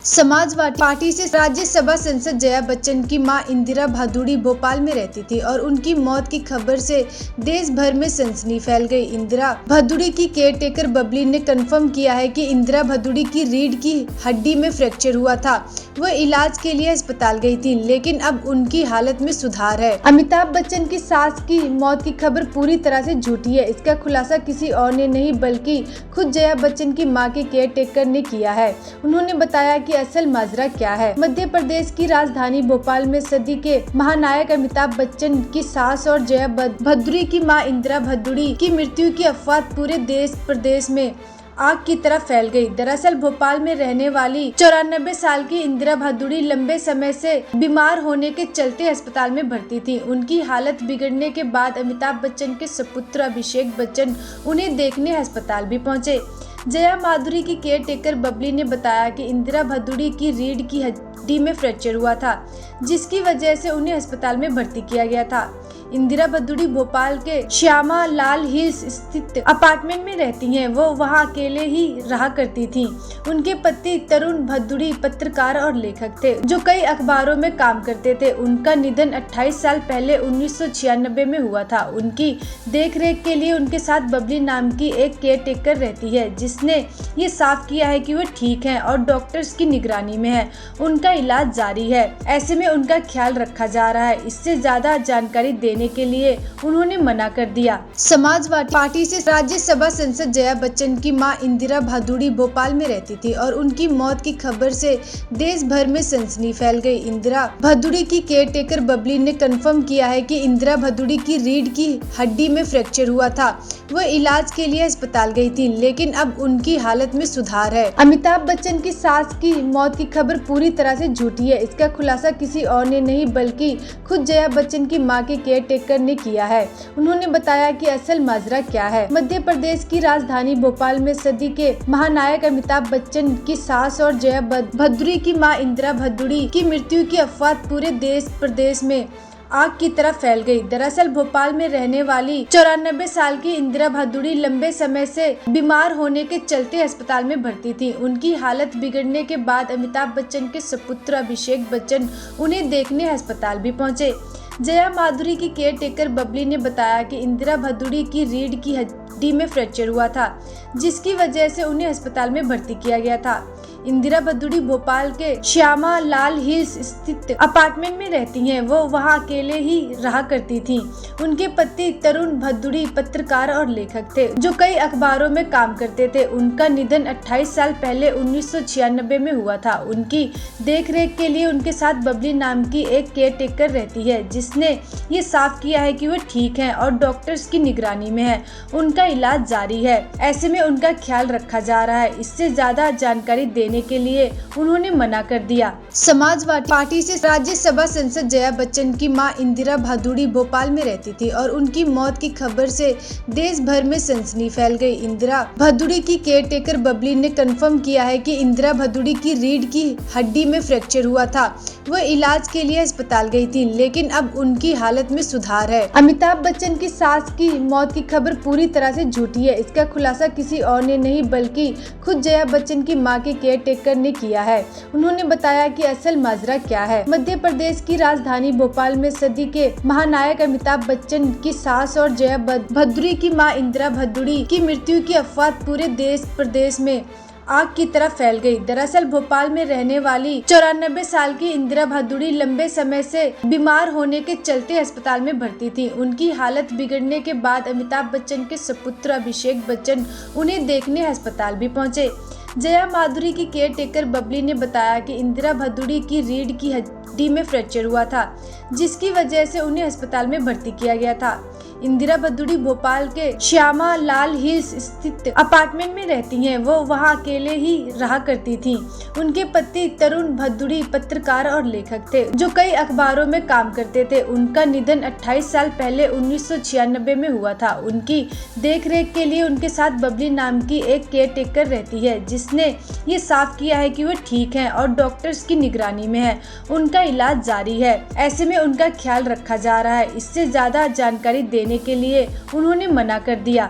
Samajwadi party से राज्यसभा सांसद जया बच्चन की मां इंदिरा भादुड़ी भोपाल में रहती थी और उनकी मौत की खबर से देश भर में सनसनी फैल गई। इंदिरा भादुड़ी की केयरटेकर बबली ने कंफर्म किया है कि इंदिरा भादुड़ी की रीढ़ की हड्डी में फ्रैक्चर हुआ था। वह इलाज के लिए अस्पताल गई थी, लेकिन अब उनकी हालत में सुधार है। अमिताभ बच्चन की सास की मौत की खबर पूरी तरह से झूठी है। इसका खुलासा किसी और ने नहीं बल्कि खुद जया बच्चन की मां के केयरटेकर ने किया है। उन्होंने बताया कि असल माजरा क्या है। मध्य प्रदेश की राजधानी भोपाल में सदी के महानायक अमिताभ बच्चन की सास और जया भादुड़ी की मां इंदिरा भादुड़ी की मृत्यु की अफवाह पूरे देश प्रदेश में आग की तरह फैल गई। दरअसल भोपाल में रहने वाली 94 साल की इंदिरा भादुड़ी लंबे समय से बीमार होने के चलते अस्पताल में भर्ती थी। उनकी हालत बिगड़ने के बाद अमिताभ बच्चन के सपुत्र अभिषेक बच्चन उन्हें देखने अस्पताल भी पहुंचे। जया भादुड़ी की केयरटेकर बबली ने बताया कि इंदिरा भादुड़ी की रीढ़ की हड्डी में फ्रैक्चर हुआ था, जिसकी वजह से उन्हें अस्पताल में भर्ती किया गया था। इंदिरा भादुड़ी भोपाल के श्यामा लाल हिल्स स्थित अपार्टमेंट में रहती हैं। वो वहां अकेले ही रहा करती थीं। उनके पति तरुण भादुड़ी पत्रकार और लेखक थे, जो कई अखबारों में काम करते थे। उनका निधन 28 साल पहले 1996 में हुआ था। उनकी देखरेख के लिए उनके साथ बबली नाम की एक केयरटेकर रहती है, जिसने ये साफ किया है कि वो ठीक हैं और डॉक्टर्स की निगरानी में है। उनका इलाज जारी है, ऐसे में उनका ख्याल रखा जा रहा है। इससे ज्यादा जानकारी देने के लिए उन्होंने मना कर दिया। समाजवादी पार्टी से राज्यसभा सांसद जया बच्चन की मां इंदिरा भादुड़ी भोपाल में रहती थी और उनकी मौत की खबर से देश भर में सनसनी फैल गई। इंदिरा भादुड़ी की केयरटेकर बबली ने कंफर्म किया है कि इंदिरा भादुड़ी की रीढ़ की हड्डी में फ्रैक्चर हुआ था। वह इलाज के लिए अस्पताल गई थी, लेकिन अब उनकी हालत में सुधार है। अमिताभ बच्चन की सास की मौत की खबर पूरी तरह से झूठी है। इसका खुलासा किसी और ने नहीं बल्कि खुद जया बच्चन की मां के केयरटेकर ने किया है। उन्होंने बताया कि असल माजरा क्या है। मध्य प्रदेश की राजधानी भोपाल में सदी के महानायक अमिताभ बच्चन की सास और जया भादुड़ी की मां इंदिरा भादुड़ी की मृत्यु की अफवाह पूरे देश प्रदेश में आग की तरह फैल गई। दरअसल भोपाल में रहने वाली 94 साल की इंदिरा भादुड़ी लंबे समय से बीमार होने के चलते अस्पताल में भर्ती थी। उनकी हालत बिगड़ने के बाद अमिताभ बच्चन के सपुत्र अभिषेक बच्चन उन्हें देखने अस्पताल भी पहुंचे। जया भादुड़ी की केयरटेकर बबली ने बताया कि इंदिरा भादुड़ी की रीढ़ की हड्डी में फ्रैक्चर हुआ था, जिसकी वजह से उन्हें अस्पताल में भर्ती किया गया था। इंदिरा भादुड़ी भोपाल के श्यामा लाल हिल्स स्थित अपार्टमेंट में रहती हैं। वो वहां अकेले ही रहा करती थीं। उनके पति तरुण भादुड़ी पत्रकार और लेखक थे, जो कई अखबारों में काम करते थे। उनका निधन 28 साल पहले 1996 में हुआ था। उनकी देखरेख के लिए उनके साथ बबली नाम की एक केयरटेकर रहती है, जिसने ये साफ किया है कि वो ठीक हैं और डॉक्टर्स की निगरानी में है। उनका इलाज जारी है, ऐसे में उनका ख्याल रखा जा रहा है। इससे ज्यादा जानकारी देने के लिए उन्होंने मना कर दिया। समाजवादी पार्टी से राज्यसभा सांसद जया बच्चन की मां इंदिरा भादुड़ी भोपाल में रहती थी और उनकी मौत की खबर से देश भर में सनसनी फैल गई। इंदिरा भादुड़ी की केयरटेकर बबली ने कंफर्म किया है कि इंदिरा भादुड़ी की रीढ़ की हड्डी में फ्रैक्चर हुआ था। वह इलाज के लिए अस्पताल गई थी, लेकिन अब उनकी हालत में सुधार है। अमिताभ बच्चन की सास की मौत की खबर पूरी तरह से झूठी है। इसका खुलासा किसी और ने नहीं बल्कि खुद जया बच्चन की मां के केयरटेकर ने किया है। उन्होंने बताया कि असल माजरा क्या है। मध्य प्रदेश की राजधानी भोपाल में सदी के महानायक अमिताभ बच्चन की सास और जया भादुड़ी की मां इंदिरा भादुड़ी की मृत्यु की अफवाह पूरे देश प्रदेश में आग की तरह फैल गई। दरअसल भोपाल में रहने वाली 94 साल की इंदिरा भादुड़ी लंबे समय से बीमार होने के चलते अस्पताल में भर्ती थी। उनकी हालत बिगड़ने के बाद अमिताभ बच्चन के सपुत्र अभिषेक बच्चन उन्हें देखने अस्पताल भी पहुंचे। जया भादुड़ी की केयरटेकर बबली ने बताया कि इंदिरा भादुड़ी की रीढ़ की हड्डी में फ्रैक्चर हुआ था, जिसकी वजह से उन्हें अस्पताल में भर्ती किया गया था। इंदिरा भादुड़ी भोपाल के श्यामा लाल हिल्स स्थित अपार्टमेंट में रहती हैं। वो वहां अकेले ही रहा करती थीं। उनके पति तरुण भादुड़ी पत्रकार और लेखक थे, जो कई अखबारों में काम करते थे। उनका निधन 28 साल पहले 1996 में हुआ था। उनकी देखरेख के लिए उनके साथ बबली नाम की एक केयरटेकर रहती है, जिसने ये साफ किया है कि वो ठीक हैं और डॉक्टर्स की निगरानी में है। उनका इलाज जारी है, ऐसे में उनका ख्याल रखा जा रहा है। इससे ज्यादा जानकारी देने के लिए उन्होंने मना कर दिया।